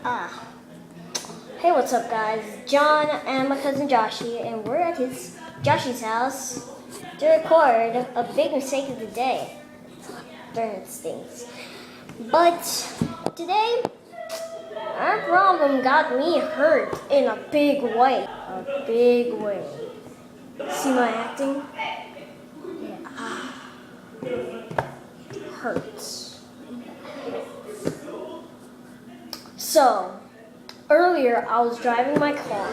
Ah. Hey, what's up, guys? John and my cousin Joshie, and we're at Joshie's house to record a big mistake of the day. Darn, it stinks. But today, our problem got me hurt in a big way. A big way. See my acting? Yeah. Hurts. So, earlier I was driving my car.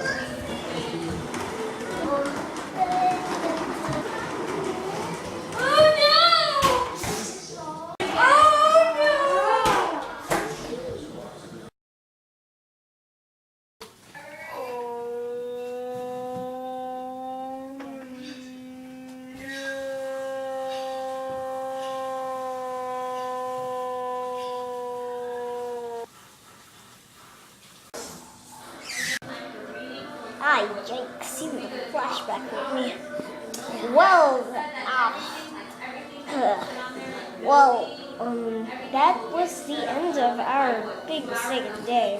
Yikes, even the flashback with me. Well, that was the end of our big mistake of the day.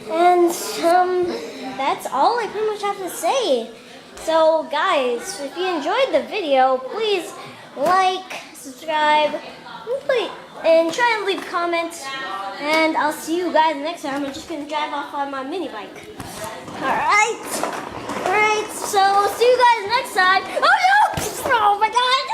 And, that's all I pretty much have to say. So, guys, if you enjoyed the video, please like, subscribe, and try and leave comments. And I'll see you guys next time. I'm just going to drive off on my mini bike. Alright, so see you guys next time. Oh no! Oh my god!